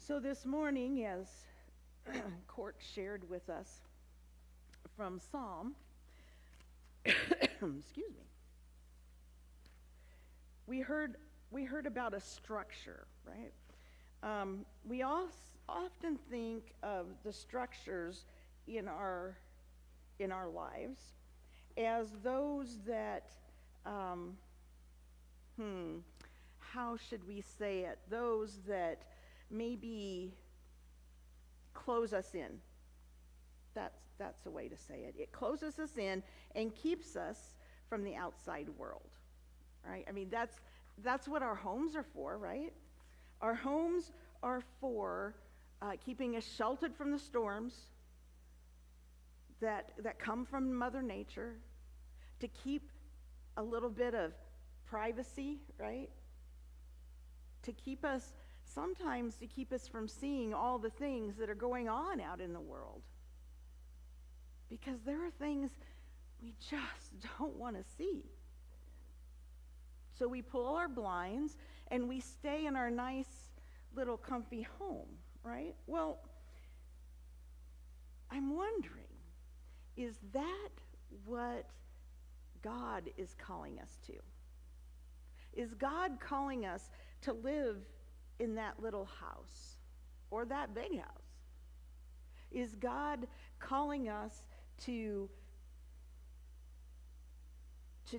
So this morning, as Court shared with us from Psalm, excuse me, we heard about a structure, right? We often think of the structures in our lives as those that, how should we say it? Those that maybe close us in. That's a way to say it. It closes us in and keeps us from the outside world, right? I mean, that's what our homes are for, right? Our homes are for keeping us sheltered from the storms that come from Mother Nature, to keep a little bit of privacy, right? Sometimes to keep us from seeing all the things that are going on out in the world. Because there are things we just don't want to see. So we pull our blinds and we stay in our nice little comfy home, right? Well, I'm wondering, is that what God is calling us to? Is God calling us to live in that little house or that big house? Is God calling us to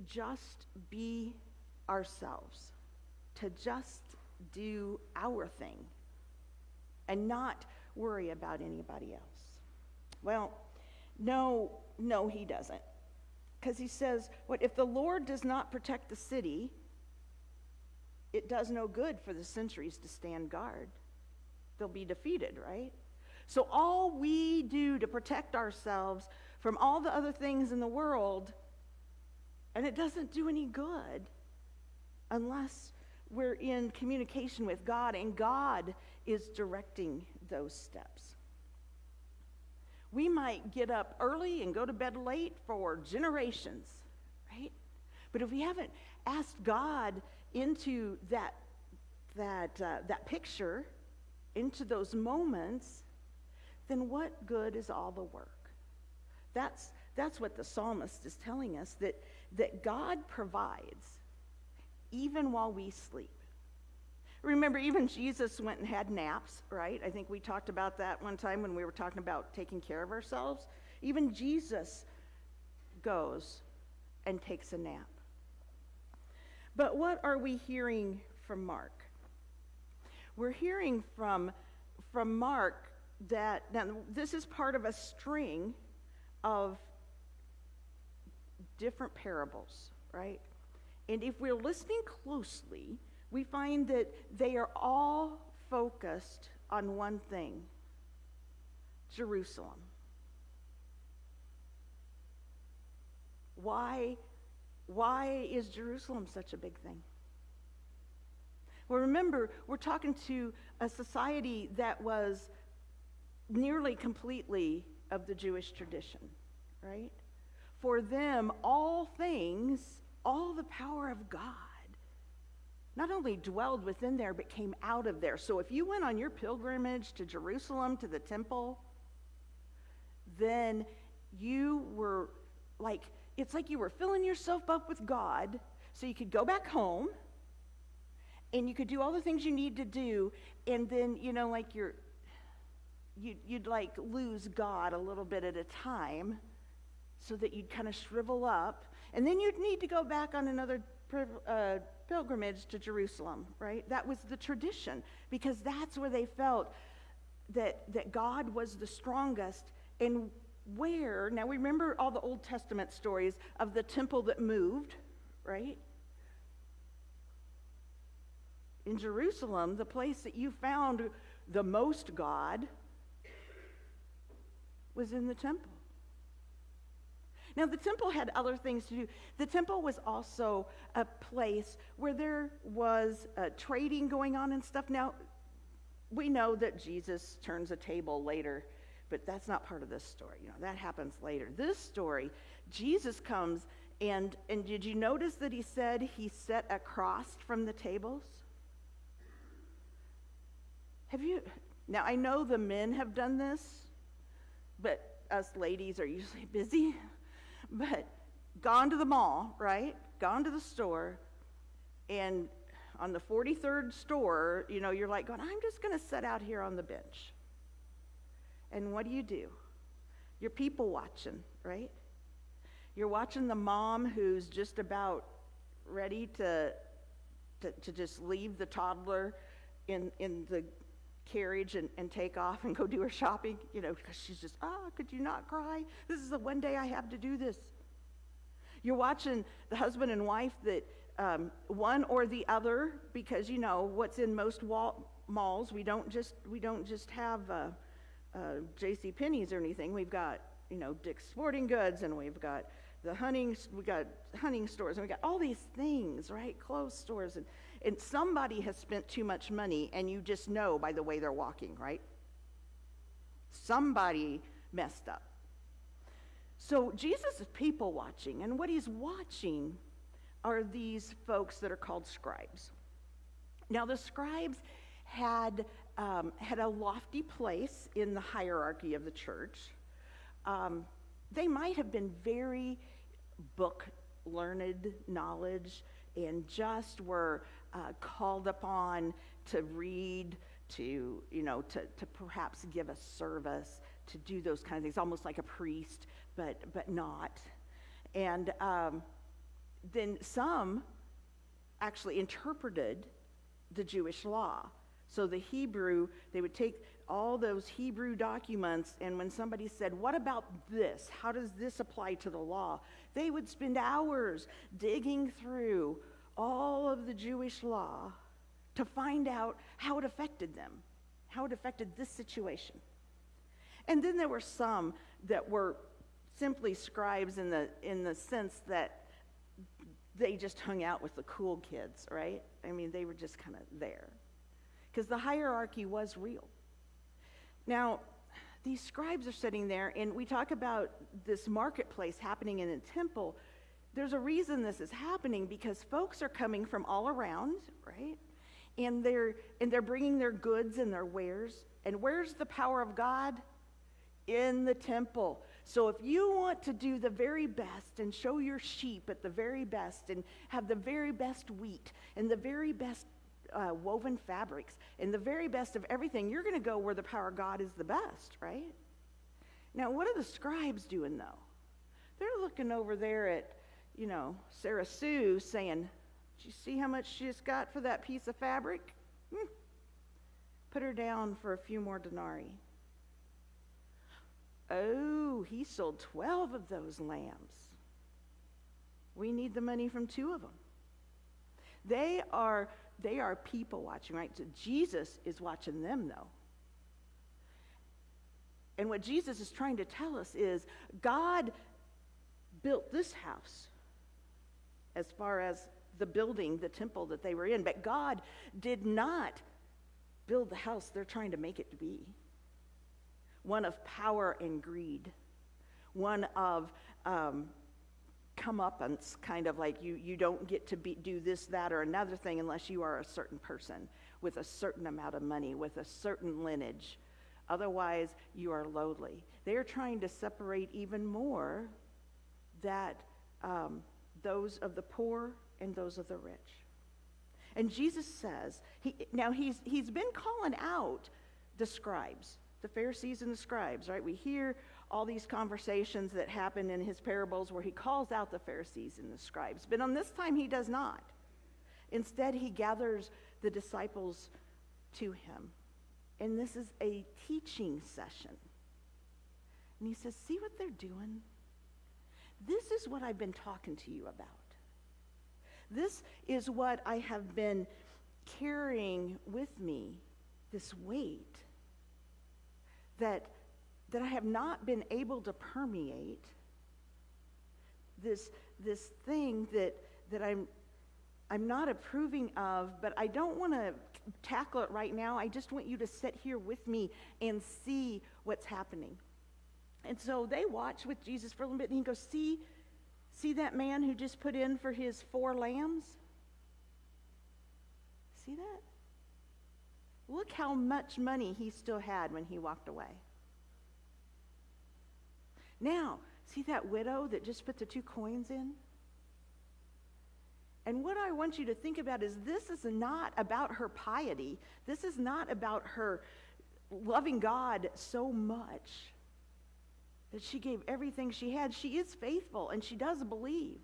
just be ourselves, to just do our thing and not worry about anybody else? Well, no, he doesn't. Because he says, what if the Lord does not protect the city, it does no good for the sentries to stand guard. They'll be defeated, right? So all we do to protect ourselves from all the other things in the world, and it doesn't do any good unless we're in communication with God and God is directing those steps. We might get up early and go to bed late for generations, right? But if we haven't asked God into that picture, into those moments, then what good is all the work? That's what the psalmist is telling us, that God provides even while we sleep. Remember, even Jesus went and had naps, right? I think we talked about that one time when we were talking about taking care of ourselves. Even Jesus goes and takes a nap. But what are we hearing from Mark? We're hearing from Mark that, now this is part of a string of different parables, right? And if we're listening closely, we find that they are all focused on one thing: Jerusalem. Why is Jerusalem such a big thing? Well, remember, we're talking to a society that was nearly completely of the Jewish tradition, right? For them, all things, all the power of God, not only dwelled within there, but came out of there. So if you went on your pilgrimage to Jerusalem, to the temple, then you were it's like you were filling yourself up with God so you could go back home and you could do all the things you need to do, and then, you'd lose God a little bit at a time so that you'd kind of shrivel up, and then you'd need to go back on another pilgrimage to Jerusalem, right? That was the tradition, because that's where they felt that God was the strongest. And where, now remember all the Old Testament stories of the temple that moved, right? In Jerusalem, the place that you found the most God was in the temple. Now, the temple had other things to do. The temple was also a place where there was trading going on and stuff. Now, we know that Jesus turns a table later, but that's not part of this story. That happens later. This story, Jesus comes, and did you notice that he said he set across from the tables? Now, I know the men have done this, but us ladies are usually busy. But gone to the mall, right? Gone to the store, and on the 43rd store, you're like going, I'm just going to sit out here on the bench. And what do? You're people watching, right? You're watching the mom who's just about ready to just leave the toddler in the carriage and take off and go do her shopping, because she's just, could you not cry? This is the one day I have to do this. You're watching the husband and wife that one or the other, because what's in most malls, we don't just have J.C. Penney's or anything. We've got Dick's Sporting Goods, and we've got hunting stores, and we got all these things, right? Clothes stores, and somebody has spent too much money, and you just know by the way they're walking, right? Somebody messed up. So Jesus is people watching, and what he's watching are these folks that are called scribes. Now, the scribes had a lofty place in the hierarchy of the church. They might have been very book-learned knowledge and just were called upon to read, to perhaps give a service, to do those kind of things, almost like a priest, but not. And then some actually interpreted the Jewish law. So the Hebrew, they would take all those Hebrew documents, and when somebody said, what about this? How does this apply to the law? They would spend hours digging through all of the Jewish law to find out how it affected them, how it affected this situation. And then there were some that were simply scribes in the sense that they just hung out with the cool kids, right? I mean, they were just kind of there. Because the hierarchy was real. Now, these scribes are sitting there, and we talk about this marketplace happening in a temple. There's a reason this is happening, because folks are coming from all around, right? And they're bringing their goods and their wares. And where's the power of God? In the temple. So if you want to do the very best and show your sheep at the very best and have the very best wheat and the very best woven fabrics and the very best of everything, you're going to go where the power of God is the best, right? Now, what are the scribes doing, though? They're looking over there at, Sarah Sue saying, "Do you see how much she just got for that piece of fabric? Put her down for a few more denarii." Oh, he sold 12 of those lambs. We need the money from 2 of them. They are people watching, right? So Jesus is watching them, though. And what Jesus is trying to tell us is God built this house as far as the building, the temple that they were in, but God did not build the house they're trying to make it to be. One of power and greed, one of comeuppance, kind of like you don't get to do this, that, or another thing unless you are a certain person with a certain amount of money, with a certain lineage. Otherwise, you are lowly. They are trying to separate even more that those of the poor and those of the rich. And Jesus says, he's been calling out the scribes, the Pharisees and the scribes, right? We hear all these conversations that happen in his parables where he calls out the Pharisees and the scribes. But on this time, he does not. Instead, he gathers the disciples to him. And this is a teaching session. And he says, see what they're doing? This is what I've been talking to you about. This is what I have been carrying with me, this weight that I have not been able to permeate, this thing that I'm not approving of, but I don't want to tackle it right now. I just want you to sit here with me and see what's happening. And so they watch with Jesus for a little bit, and he goes, see that man who just put in for his 4 lambs? See that? Look how much money he still had when he walked away. Now, see that widow that just put the 2 coins in? And what I want you to think about is this is not about her piety. This is not about her loving God so much that she gave everything she had. She is faithful and she does believe.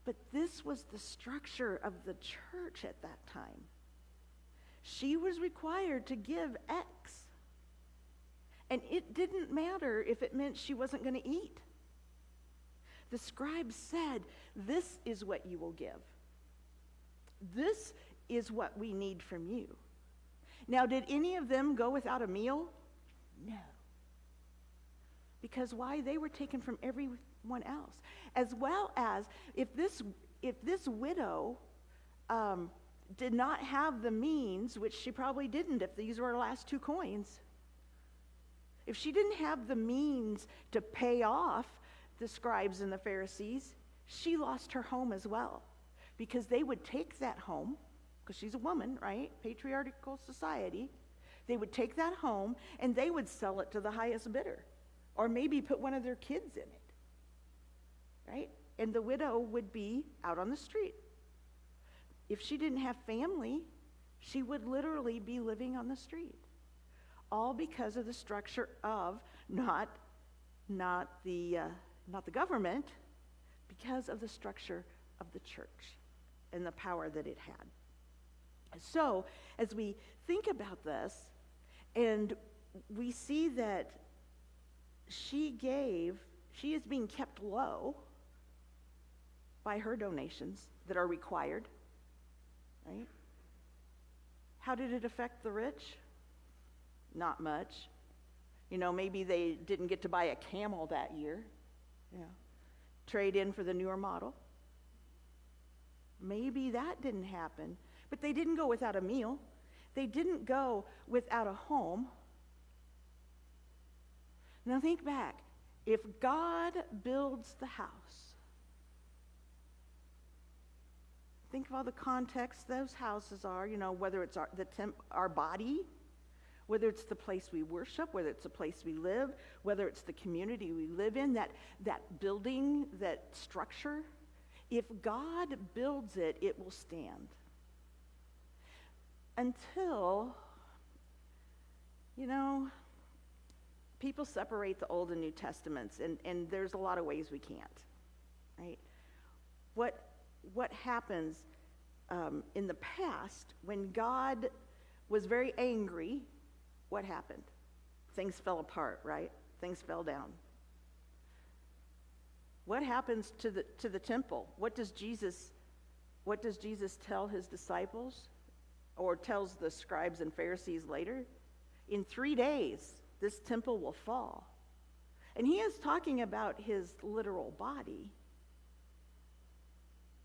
But this was the structure of the church at that time. She was required to give X. And it didn't matter if it meant she wasn't going to eat. The scribe said, this is what you will give. This is what we need from you. Now, did any of them go without a meal? No. Because why? They were taken from everyone else. As well as if this widow did not have the means, which she probably didn't if these were her last 2 coins, if she didn't have the means to pay off the scribes and the Pharisees, she lost her home as well. Because they would take that home, because she's a woman, right? Patriarchal society. They would take that home and they would sell it to the highest bidder. Or maybe put one of their kids in it. Right? And the widow would be out on the street. If she didn't have family, she would literally be living on the street. All because of the structure of not the government, because of the structure of the church and the power that it had. So, as we think about this, and we see that she is being kept low by her donations that are required, right? How did it affect the rich? Not much. Maybe they didn't get to buy a camel that year. Trade in for the newer model. Maybe that didn't happen. But they didn't go without a meal. They didn't go without a home. Now think back. If God builds the house, think of all the context those houses are, whether it's our body, whether it's the place we worship, whether it's the place we live, whether it's the community we live in, that building, that structure. If God builds it, it will stand. Until, people separate the Old and New Testaments, and there's a lot of ways we can't, right? What happens in the past, when God was very angry, what happened? Things fell apart, right? Things fell down. What happens to the temple? What does Jesus tell his disciples, or tells the scribes and Pharisees later? In 3 days, this temple will fall. And he is talking about his literal body.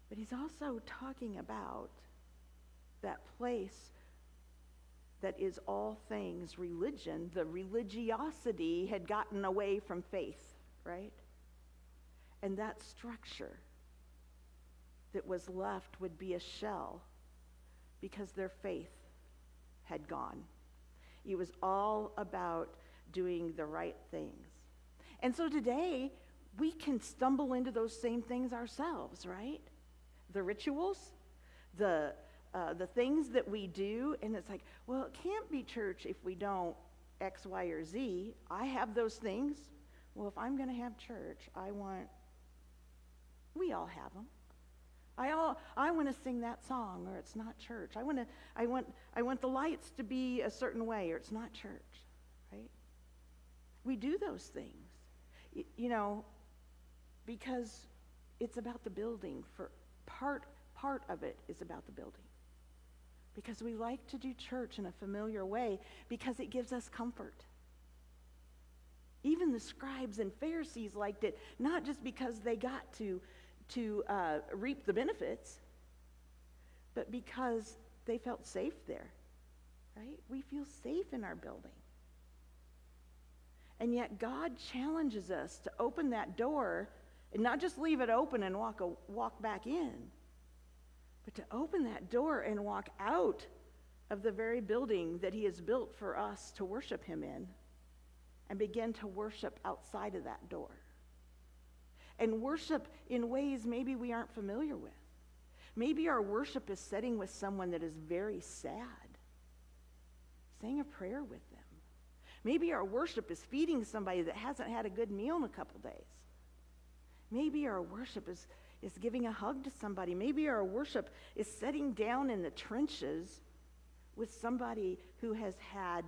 But he's also talking about that place that is all things religion. The religiosity had gotten away from faith, right? And that structure that was left would be a shell because their faith had gone. It was all about doing the right things. And so today, we can stumble into those same things ourselves, right? The rituals, the things that we do, and it's like, well, it can't be church if we don't X, Y, or Z. I have those things. Well, if I'm going to have church, we all have them. I want to sing that song, or it's not church. I want the lights to be a certain way, or it's not church, right? We do those things, because it's about the building. For part of it is about the building, because we like to do church in a familiar way because it gives us comfort. Even the scribes and Pharisees liked it, not just because they got to reap the benefits, but because they felt safe there, right? We feel safe in our building. And yet God challenges us to open that door and not just leave it open and walk back in, but to open that door and walk out of the very building that he has built for us to worship him in, and begin to worship outside of that door. And worship in ways maybe we aren't familiar with. Maybe our worship is sitting with someone that is very sad, saying a prayer with them. Maybe our worship is feeding somebody that hasn't had a good meal in a couple days. Maybe our worship is giving a hug to somebody. Maybe our worship is sitting down in the trenches with somebody who has had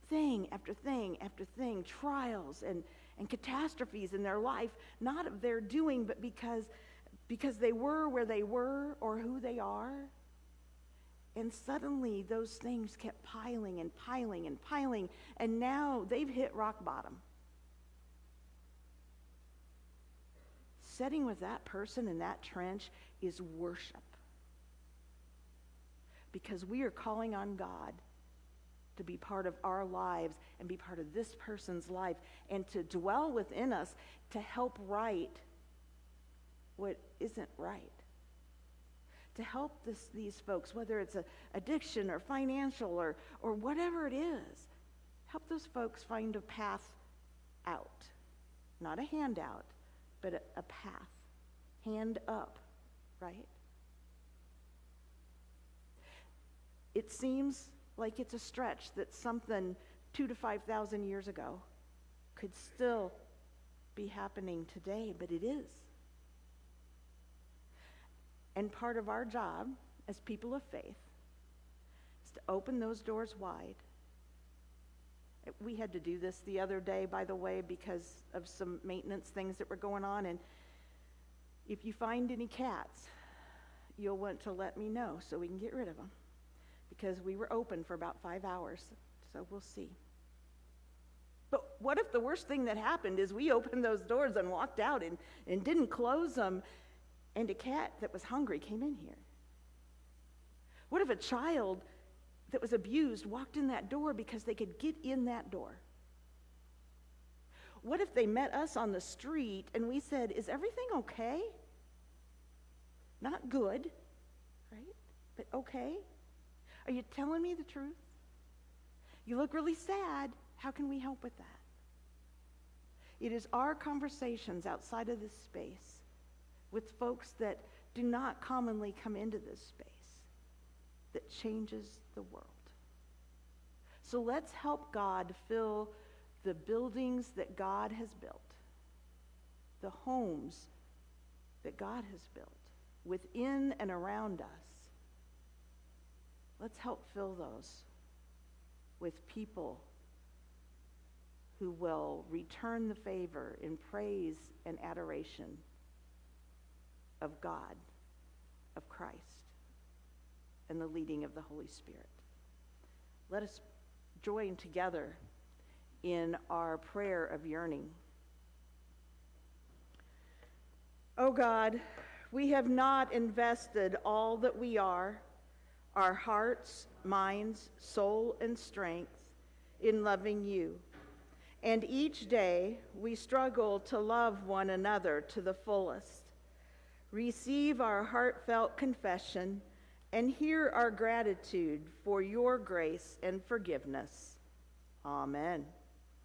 thing after thing after thing, trials and catastrophes in their life, not of their doing, but because they were where they were or who they are. And suddenly those things kept piling and piling and piling, and now they've hit rock bottom. Sitting with that person in that trench is worship. Because we are calling on God to be part of our lives and be part of this person's life and to dwell within us to help right what isn't right. To help these folks, whether it's addiction or financial or whatever it is, help those folks find a path out. Not a handout, but a path. Hand up, right? It seems like it's a stretch that something 2,000 to 5,000 years ago could still be happening today, but it is. And part of our job as people of faith is to open those doors wide. We had to do this the other day, by the way, because of some maintenance things that were going on. And if you find any cats, you'll want to let me know so we can get rid of them. Because we were open for about 5 hours, so we'll see. But what if the worst thing that happened is we opened those doors and walked out and didn't close them, and a cat that was hungry came in here? What if a child that was abused walked in that door because they could get in that door? What if they met us on the street and we said, "Is everything okay?" Not good, right? But okay. Are you telling me the truth? You look really sad. How can we help with that? It is our conversations outside of this space with folks that do not commonly come into this space that changes the world. So let's help God fill the buildings that God has built, the homes that God has built within and around us. Let's help fill those with people who will return the favor in praise and adoration of God, of Christ, and the leading of the Holy Spirit. Let us join together in our prayer of yearning. Oh God, we have not invested all that we are, our hearts, minds, soul, and strength, in loving you. And each day we struggle to love one another to the fullest. Receive our heartfelt confession and hear our gratitude for your grace and forgiveness. Amen.